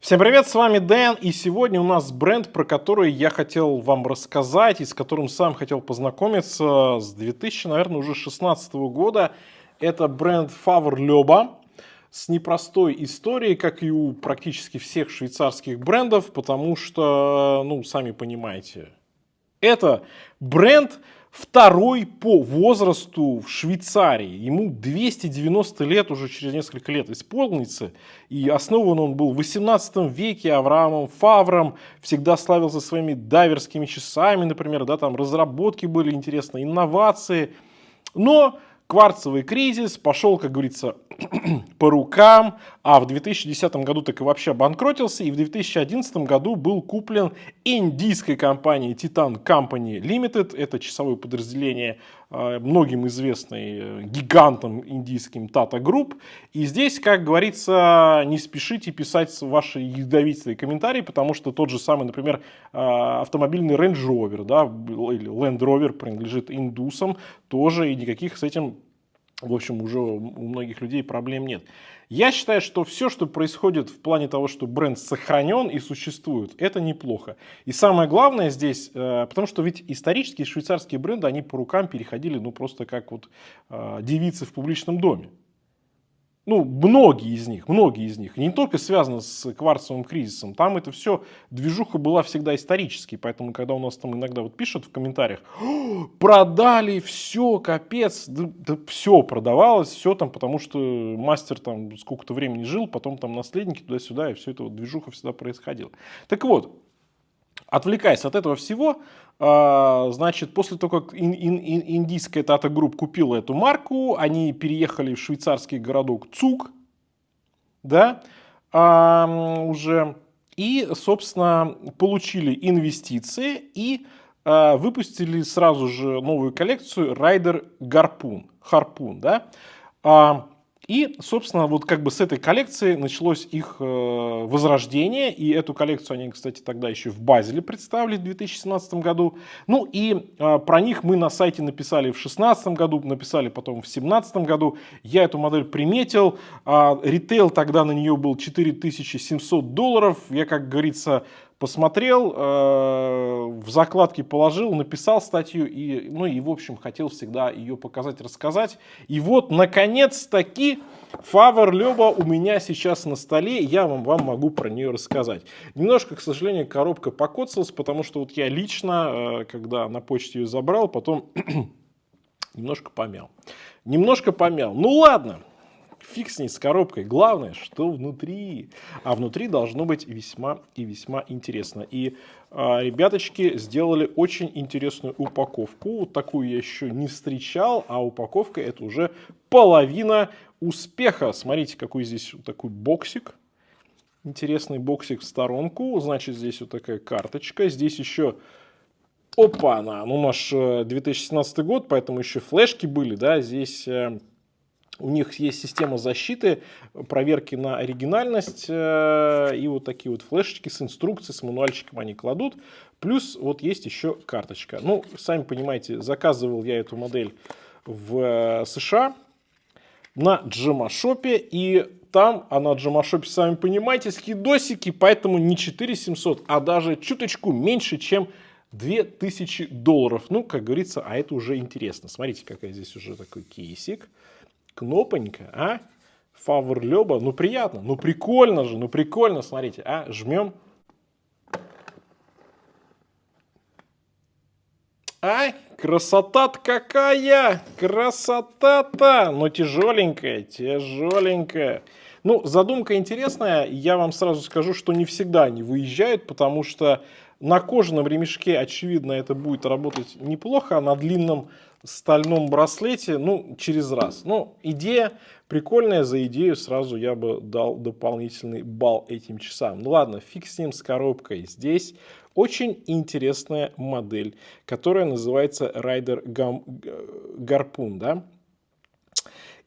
Всем привет, с вами Дэн, и сегодня у нас бренд, про который я хотел вам рассказать и с которым сам хотел познакомиться с 2000, наверное, уже 2016 года. Это бренд Favor Loba с непростой историей, как и у практически всех швейцарских брендов, потому что, ну, сами понимаете, это бренд второй по возрасту в Швейцарии. Ему 290 лет уже через несколько лет исполнится. И основан он был в 18 веке Авраамом Фавром. Всегда славился своими дайверскими часами, например. Да, там разработки были интересные, инновации. Но кварцевый кризис пошел, как говорится, по рукам, а в 2010 году так и вообще обанкротился, и в 2011 году был куплен индийской компанией Titan Company Limited, это часовое подразделение многим известной гигантом индийским Tata Group, и здесь, как говорится, не спешите писать ваши ядовитые комментарии, потому что тот же самый, например, автомобильный Range Rover, да, или Land Rover принадлежит индусам, тоже и никаких с этим, в общем, уже у многих людей проблем нет. Я считаю, что все, что происходит в плане того, что бренд сохранен и существует, это неплохо. И самое главное здесь, потому что ведь исторические швейцарские бренды, они по рукам переходили, ну, просто как вот девицы в публичном доме. Ну, многие из них, не только связано с кварцевым кризисом, там это все, движуха была всегда исторической, поэтому, когда у нас там иногда вот пишут в комментариях, продали все, капец, да все продавалось, все там, потому что мастер там сколько-то времени жил, потом там наследники туда-сюда, и все это вот движуха всегда происходила. Так вот, отвлекаясь от этого всего, значит, после того, как индийская Tata Group купила эту марку, они переехали в швейцарский городок Цуг, да, уже, и, собственно, получили инвестиции и выпустили сразу же новую коллекцию Raider Harpoon, да. И, собственно, вот как бы с этой коллекции началось их возрождение. И эту коллекцию они, кстати, тогда еще в Базеле представили в 2017 году. Ну и про них мы на сайте написали в 2016 году, написали потом в 2017 году. Я эту модель приметил. Ритейл тогда на нее был $4700. Я, как говорится, посмотрел, в закладки положил, написал статью и, ну и в общем хотел всегда ее показать, рассказать. И вот наконец-таки Favor Loba у меня сейчас на столе, я вам могу про нее рассказать. Немножко, к сожалению, коробка покоцалась, потому что вот я лично, когда на почте ее забрал, потом немножко помял. Ну ладно. Фиг с ней, с коробкой. Главное, что внутри. А внутри должно быть весьма и весьма интересно. И ребяточки сделали очень интересную упаковку. Вот такую я еще не встречал. А упаковка это уже половина успеха. Смотрите, какой здесь вот такой боксик. Интересный боксик в сторонку. Значит, здесь вот такая карточка. Здесь еще... Опа-на! Ну, наш 2017 год, поэтому еще флешки были, да, здесь... У них есть система защиты, проверки на оригинальность, и вот такие вот флешечки с инструкцией, с мануальчиком они кладут. Плюс вот есть еще карточка. Ну, сами понимаете, заказывал я эту модель в США на Джемашопе, и там, а на Джемашопе, сами понимаете, скидосики, поэтому не 4700, а даже чуточку меньше, чем $2000. Ну, как говорится, а это уже интересно. Смотрите, какая здесь уже такой кейсик. Кнопонька, а? Favor Loba, ну приятно, ну прикольно же, ну прикольно, смотрите, а? Жмем. Ай, красота-то какая, красота-то, но тяжеленькая. Ну, задумка интересная, я вам сразу скажу, что не всегда они выезжают, потому что на кожаном ремешке, очевидно, это будет работать неплохо, а на длинном стальном браслете, ну, через раз. Ну, идея прикольная, за идею сразу я бы дал дополнительный балл этим часам. Ну ладно, фиг с ним, с коробкой. Здесь очень интересная модель, которая называется Raider Harpoon, да.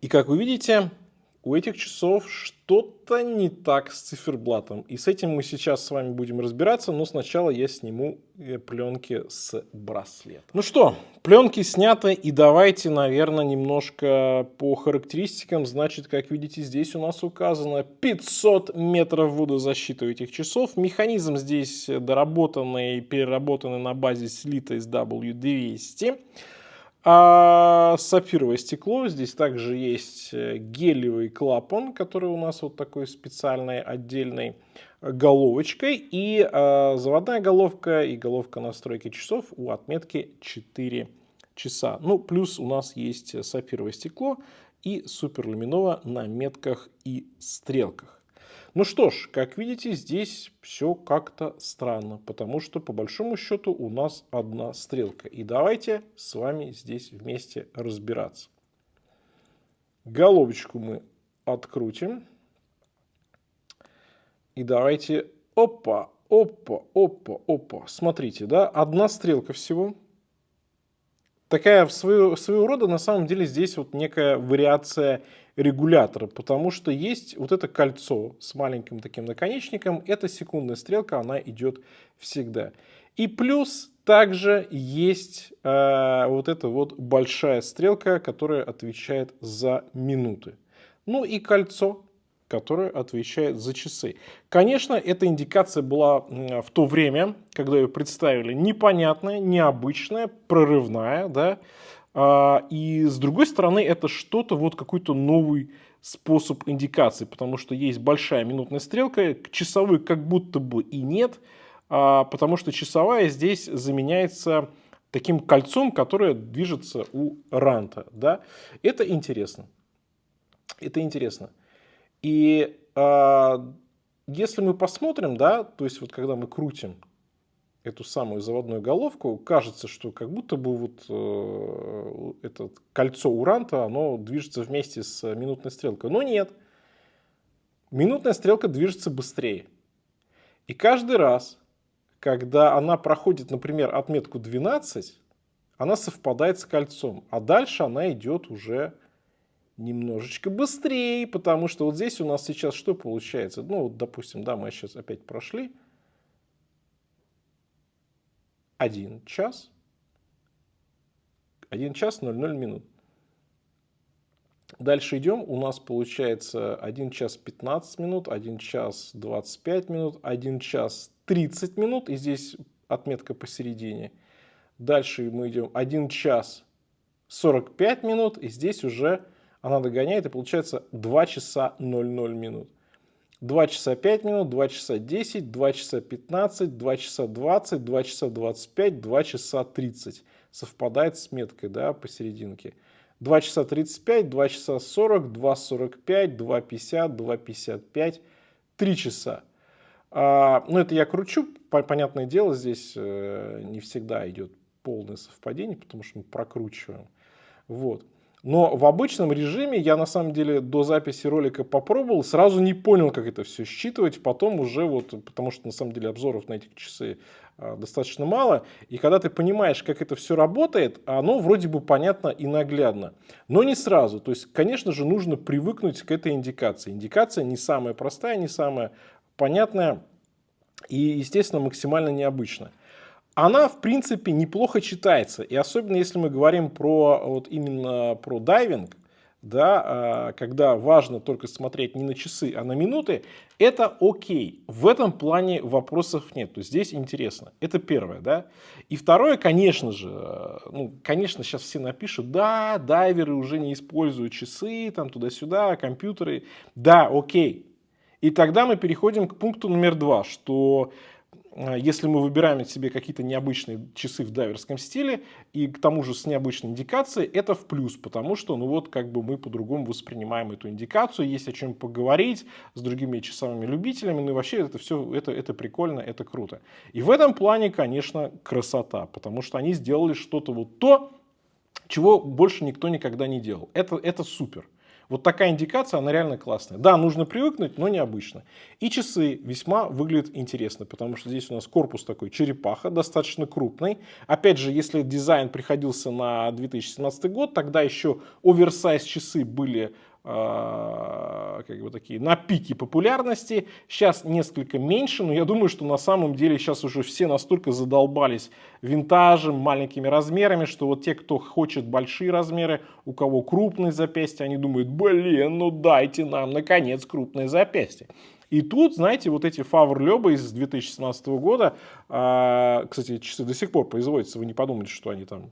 И как вы видите, у этих часов что-то не так с циферблатом. И с этим мы сейчас с вами будем разбираться, но сначала я сниму пленки с браслета. Ну что, пленки сняты, и давайте, наверное, немножко по характеристикам. Значит, как видите, здесь у нас указано 500 метров водозащиты у этих часов. Механизм здесь доработанный, переработанный на базе слита из W200. Сапфировое стекло. Здесь также есть гелевый клапан, который у нас вот такой специальной отдельной головочкой. И заводная головка и головка настройки часов у отметки 4 часа. Ну, плюс у нас есть сапфировое стекло и суперлюминова на метках и стрелках. Ну что ж, как видите, здесь все как-то странно, потому что по большому счету у нас одна стрелка. И давайте с вами здесь вместе разбираться. Головочку мы открутим. И давайте, опа, опа, опа, опа. Смотрите, да, одна стрелка всего. Такая своего рода, на самом деле, здесь вот некая вариация регулятора, потому что есть вот это кольцо с маленьким таким наконечником, это секундная стрелка, она идет всегда. И плюс также есть вот эта вот большая стрелка, которая отвечает за минуты. Ну и кольцо, которое отвечает за часы. Конечно, эта индикация была в то время, когда ее представили, непонятная, необычная, прорывная, да. И с другой стороны, это что-то, вот какой-то новый способ индикации, потому что есть большая минутная стрелка, часовой как будто бы и нет, потому что часовая здесь заменяется таким кольцом, которое движется у ранта, да. Это интересно. Это интересно. И если мы посмотрим, да, то есть вот когда мы крутим эту самую заводную головку, кажется, что как будто бы вот это кольцо уранта, оно движется вместе с минутной стрелкой. Но нет. Минутная стрелка движется быстрее. И каждый раз, когда она проходит, например, отметку 12, она совпадает с кольцом. А дальше она идет уже немножечко быстрее, потому что вот здесь у нас сейчас что получается? Ну, вот, допустим, да, мы сейчас опять прошли. 1 час 00 минут. Дальше идем. У нас получается 1 час 15 минут, 1 час 25 минут, 1 час 30 минут. И здесь отметка посередине. Дальше мы идем 1 час 45 минут. И здесь уже она догоняет. И получается 2 часа 00 минут. 2 часа 5 минут, 2 часа 10, 2 часа 15, 2 часа 20, 2 часа 25, 2 часа 30. Совпадает с меткой, да, посерединке. 2 часа 35, 2 часа 40, 2:45, 2:50, 2:55, 3 часа. Ну, это я кручу. Понятное дело, здесь не всегда идет полное совпадение, потому что мы прокручиваем. Вот. Но в обычном режиме я на самом деле до записи ролика попробовал, сразу не понял, как это все считывать, потом уже вот, потому что на самом деле обзоров на эти часы достаточно мало, и когда ты понимаешь, как это все работает, оно вроде бы понятно и наглядно, но не сразу. То есть, конечно же, нужно привыкнуть к этой индикации. Индикация не самая простая, не самая понятная и, естественно, максимально необычная. Она, в принципе, неплохо читается. И особенно, если мы говорим про, вот именно про дайвинг, да, когда важно только смотреть не на часы, а на минуты, это окей. В этом плане вопросов нет. То есть здесь интересно. Это первое. Да? И второе, конечно же, ну, конечно, сейчас все напишут, да, дайверы уже не используют часы, там туда-сюда, компьютеры. Да, окей. И тогда мы переходим к пункту номер 2, что если мы выбираем себе какие-то необычные часы в дайверском стиле и к тому же с необычной индикацией, это в плюс, потому что ну вот как бы мы по-другому воспринимаем эту индикацию, есть о чем поговорить с другими часовыми любителями, ну и вообще это все, это прикольно, это круто. И в этом плане, конечно, красота, потому что они сделали что-то вот то, чего больше никто никогда не делал. Это супер. Вот такая индикация, она реально классная. Да, нужно привыкнуть, но необычно. И часы весьма выглядят интересно, потому что здесь у нас корпус такой черепаха, достаточно крупный. Опять же, если дизайн приходился на 2017 год, тогда еще оверсайз часы были как бы такие на пике популярности. Сейчас несколько меньше, но я думаю, что на самом деле сейчас уже все настолько задолбались винтажем, маленькими размерами, что вот те, кто хочет большие размеры, у кого крупные запястья, они думают, блин, ну дайте нам, наконец, крупные запястья. И тут, знаете, вот эти Favre Lobo из 2017 года, кстати, часы до сих пор производятся, вы не подумайте, что они там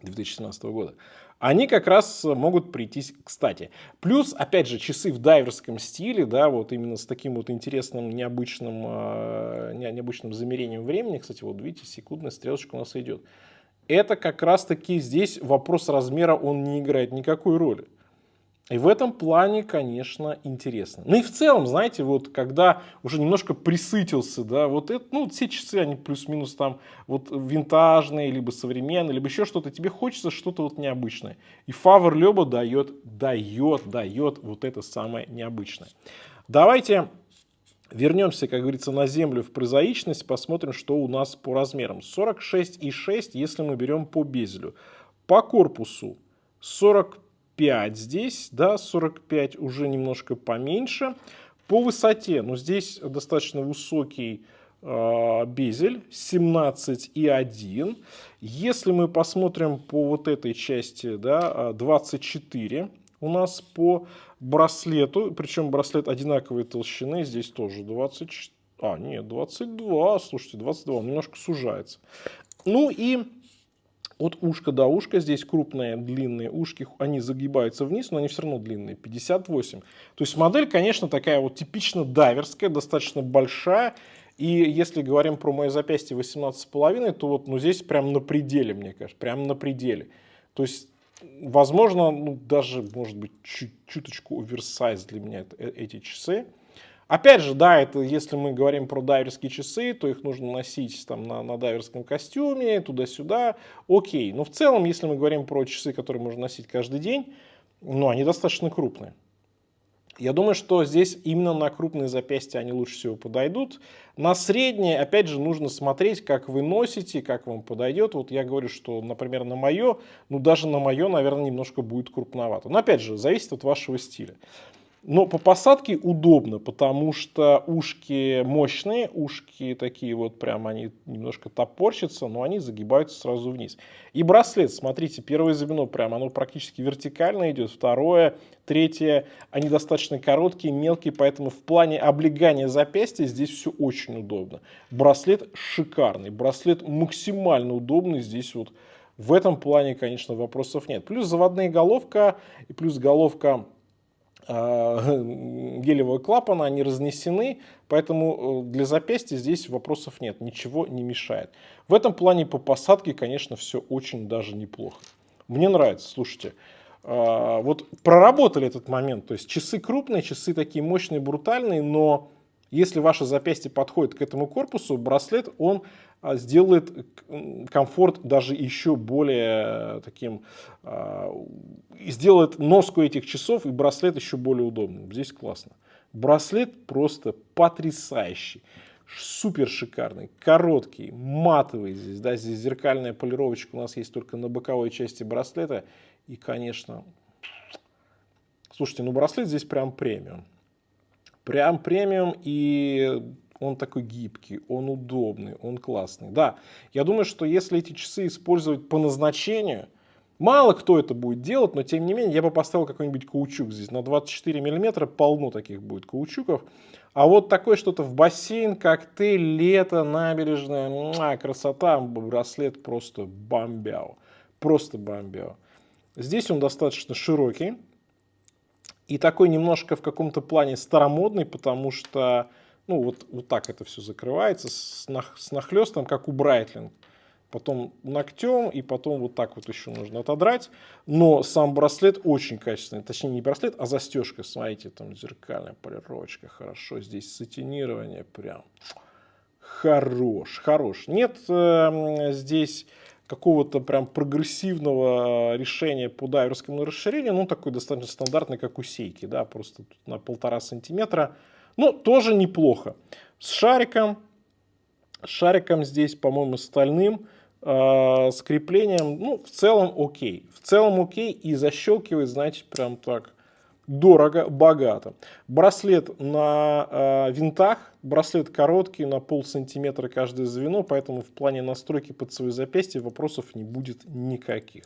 2017 года, они как раз могут прийтись кстати. Плюс, опять же, часы в дайверском стиле, да, вот именно с таким вот интересным, необычным замерением времени. Кстати, вот видите, секундная стрелочка у нас идет. Это как раз таки здесь вопрос размера, он не играет никакой роли. И в этом плане, конечно, интересно. Ну и в целом, знаете, вот когда уже немножко присытился, да, вот это, ну, все часы, они плюс-минус там вот винтажные, либо современные, либо еще что-то, тебе хочется что-то вот необычное. И Favre Lobo дает вот это самое необычное. Давайте вернемся, как говорится, на землю в прозаичность, посмотрим, что у нас по размерам. 46,6, если мы берем по безелю. По корпусу 45 здесь, да, 45 уже немножко поменьше. По высоте, ну здесь достаточно высокий безель, 17,1. Если мы посмотрим по вот этой части, да, 24 у нас по браслету, причем браслет одинаковой толщины, здесь тоже 24, нет, 22, слушайте, 22, он немножко сужается. Ну и от ушка до ушка, здесь крупные длинные ушки, они загибаются вниз, но они все равно длинные, 58. То есть модель, конечно, такая вот типично дайверская, достаточно большая. И если говорим про мое запястье 18,5, то вот ну, здесь прям на пределе, мне кажется, прям на пределе. То есть, возможно, ну, даже, может быть, чуточку оверсайз для меня эти часы. Опять же, да, это если мы говорим про дайверские часы, то их нужно носить там, на дайверском костюме, туда-сюда, окей. Но в целом, если мы говорим про часы, которые можно носить каждый день, ну, они достаточно крупные. Я думаю, что здесь именно на крупные запястья они лучше всего подойдут. На средние, опять же, нужно смотреть, как вы носите, как вам подойдет. Вот я говорю, что, например, на мое, ну, даже на мое, наверное, немножко будет крупновато. Но, опять же, зависит от вашего стиля. Но по посадке удобно, потому что ушки мощные, ушки такие вот прям, они немножко топорщатся, но они загибаются сразу вниз. И браслет, смотрите, первое звено прям, оно практически вертикально идет, второе, третье, они достаточно короткие, мелкие, поэтому в плане облегания запястья здесь все очень удобно. Браслет шикарный, браслет максимально удобный, здесь вот в этом плане, конечно, вопросов нет. Плюс заводная головка и плюс головка гелевого клапана, они разнесены, поэтому для запястья здесь вопросов нет, ничего не мешает. В этом плане по посадке, конечно, все очень даже неплохо. Мне нравится, слушайте, вот проработали этот момент, то есть часы крупные, часы такие мощные, брутальные, но если ваше запястье подходит к этому корпусу, браслет, он сделает комфорт даже еще более таким, сделает носку этих часов и браслет еще более удобным. Здесь классно. Браслет просто потрясающий, супер шикарный, короткий, матовый здесь, да, здесь зеркальная полировочка у нас есть только на боковой части браслета. И, конечно, слушайте, ну браслет здесь прям премиум. Прям премиум, и он такой гибкий, он удобный, он классный. Да, я думаю, что если эти часы использовать по назначению, мало кто это будет делать, но тем не менее я бы поставил какой-нибудь каучук здесь. На 24 мм полно таких будет каучуков. А вот такое что-то в бассейн, коктейль, лето, набережная, красота, браслет просто бомбяу. Просто бомбяу. Здесь он достаточно широкий. И такой немножко в каком-то плане старомодный, потому что, ну, вот так это все закрывается с нахлестом, как у Breitling. Потом ногтем, и потом вот так вот еще нужно отодрать. Но сам браслет очень качественный. Точнее, не браслет, а застежка. Смотрите, там зеркальная полировочка. Хорошо, здесь сатинирование прям. Хорош, хорош. Нет здесь какого-то прям прогрессивного решения по дайверскому расширению, ну, такой достаточно стандартный, как у Сейки, да, просто на 1,5 сантиметра, но тоже неплохо. С шариком здесь, по-моему, стальным, с креплением, ну, в целом окей, и защелкивает, знаете, прям так, Дорого, богато. Браслет на винтах, браслет короткий, на полсантиметра каждое звено, поэтому в плане настройки под свои запястья вопросов не будет никаких.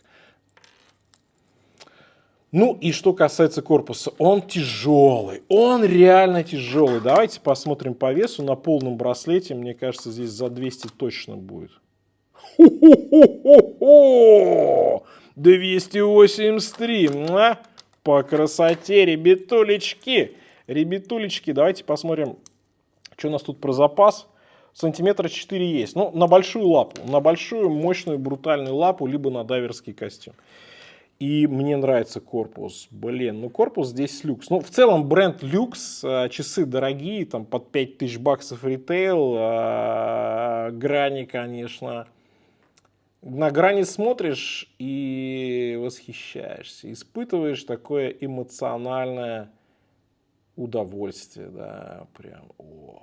Ну и что касается корпуса, он тяжелый, он реально тяжелый. Давайте посмотрим по весу на полном браслете, мне кажется, здесь за 200 точно будет. Хо-хо-хо-хо-хо! 283, по красоте, ребятулечки. Ребятулечки, давайте посмотрим, что у нас тут про запас. Сантиметра 4 есть. Ну, на большую лапу, на большую, мощную, брутальную лапу, либо на дайверский костюм. И мне нравится корпус. Блин, ну корпус здесь люкс. Ну, в целом бренд люкс, часы дорогие, там под 5000 баксов ритейл, грани, конечно. На грани смотришь и восхищаешься, испытываешь такое эмоциональное удовольствие, да, прям, ой.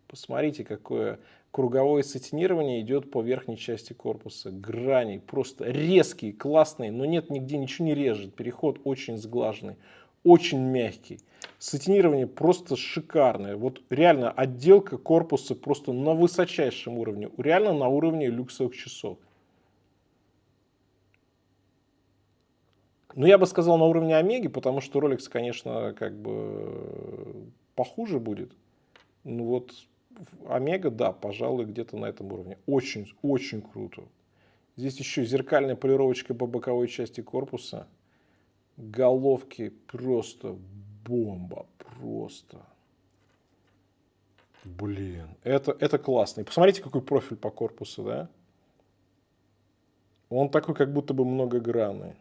Посмотрите, какое круговое сатинирование идет по верхней части корпуса, грани просто резкие, классные, но нет, нигде ничего не режет, переход очень сглаженный, очень мягкий. Сатинирование просто шикарное, вот реально отделка корпуса просто на высочайшем уровне, реально на уровне люксовых часов. Ну, я бы сказал, на уровне Омеги, потому что Rolex, конечно, как бы похуже будет. Ну вот Омега, да, пожалуй, где-то на этом уровне. Очень, очень круто. Здесь еще зеркальная полировочка по боковой части корпуса. Головки просто бомба, просто. Блин, это классно. И посмотрите, какой профиль по корпусу, да? Он такой, как будто бы многогранный.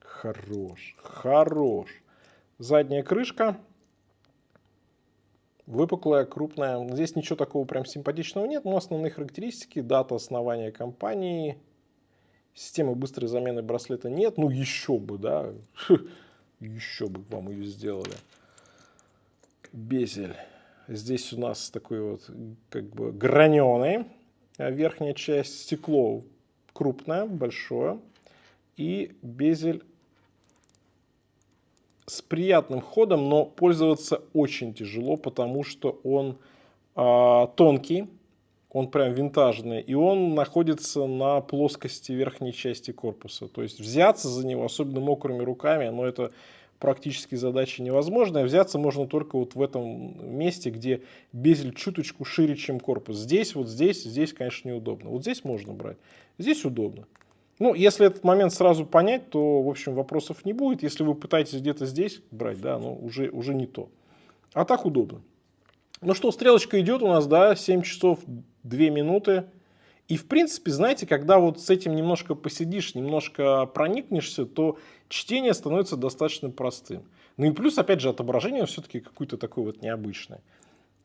Хорош, хорош. Задняя крышка. Выпуклая, крупная. Здесь ничего такого прям симпатичного нет, но основные характеристики, дата основания компании, системы быстрой замены браслета нет. Ну еще бы, да, еще бы вам ее сделали. Безель. Здесь у нас такой вот как бы граненый. Верхняя часть, стекло крупное, большое. И безель с приятным ходом, но пользоваться очень тяжело, потому что он тонкий, он прям винтажный, и он находится на плоскости верхней части корпуса. То есть взяться за него, особенно мокрыми руками, но это практически задача невозможная. Взяться можно только вот в этом месте, где безель чуточку шире, чем корпус. Здесь, вот здесь, конечно, неудобно. Вот здесь можно брать, здесь удобно. Ну, если этот момент сразу понять, то, в общем, вопросов не будет. Если вы пытаетесь где-то здесь брать, да, ну, уже не то. А так удобно. Ну что, стрелочка идет у нас, да, 7 часов 2 минуты. И, в принципе, знаете, когда вот с этим немножко посидишь, немножко проникнешься, то чтение становится достаточно простым. Ну и плюс, опять же, отображение все-таки какое-то такое вот необычное.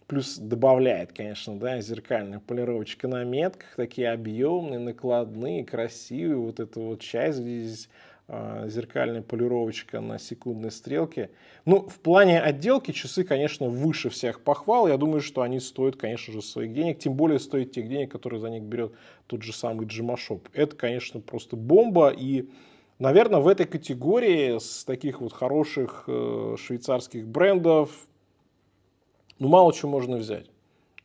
Плюс добавляет, конечно, да, зеркальная полировочка на метках, такие объемные, накладные, красивые. Вот эта вот часть, где здесь зеркальная полировочка на секундной стрелке. Ну, в плане отделки часы, конечно, выше всех похвал. Я думаю, что они стоят, конечно же, своих денег. Тем более стоят тех денег, которые за них берет тот же самый Gmshope. Это, конечно, просто бомба. И, наверное, в этой категории с таких вот хороших швейцарских брендов ну, мало чего можно взять.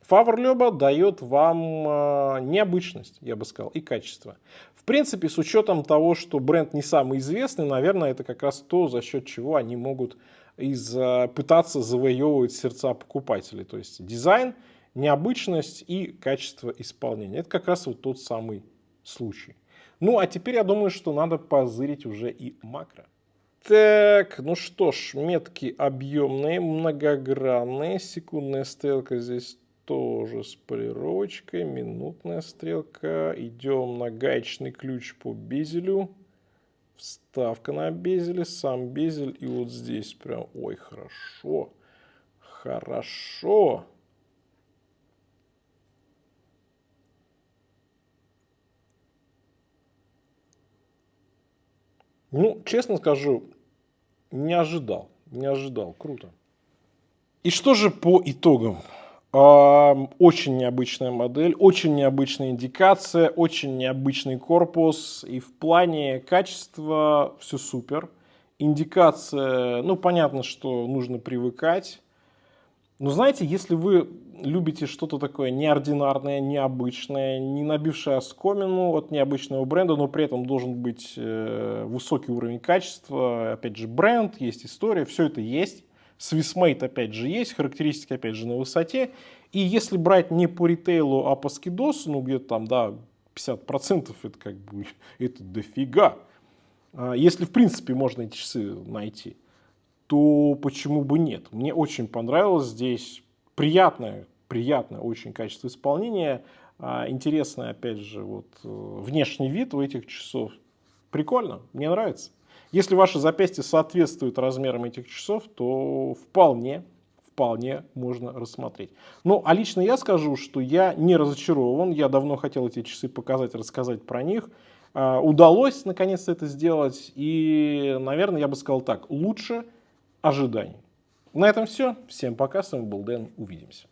Favorlöbe дает вам необычность, я бы сказал, и качество. В принципе, с учетом того, что бренд не самый известный, наверное, это как раз то, за счет чего они могут пытаться завоевывать сердца покупателей. То есть дизайн, необычность и качество исполнения. Это как раз вот тот самый случай. Ну, а теперь я думаю, что надо позырить уже и макро. Так, ну что ж, метки объемные, многогранные. Секундная стрелка здесь тоже с полировочкой. Минутная стрелка. Идем на гаечный ключ по безелю. Вставка на безеле, сам безель. И вот здесь прям, ой, хорошо. Хорошо. Ну, честно скажу, не ожидал, круто. И что же по итогам? Очень необычная модель, очень необычная индикация, очень необычный корпус. И в плане качества все супер. индикация, ну, понятно, что нужно привыкать. Но знаете, если вы любите что-то такое неординарное, необычное, не набившее оскомину от необычного бренда, но при этом должен быть высокий уровень качества, опять же, бренд, есть история, все это есть. Swissmade, опять же, есть, характеристики, опять же, на высоте. И если брать не по ритейлу, а по скидосу, ну, где-то там, да, 50% это как бы, это дофига. Если, в принципе, можно эти часы найти, то почему бы нет? Мне очень понравилось здесь. Приятное очень качество исполнения. Интересный, опять же, вот, внешний вид у этих часов. Прикольно, мне нравится. Если ваше запястье соответствует размерам этих часов, то вполне можно рассмотреть. Ну, а лично я скажу, что я не разочарован. Я давно хотел эти часы показать, рассказать про них. Удалось наконец-то это сделать. И, наверное, я бы сказал так, лучше ожиданий. На этом все. Всем пока. С вами был Дэн. Увидимся.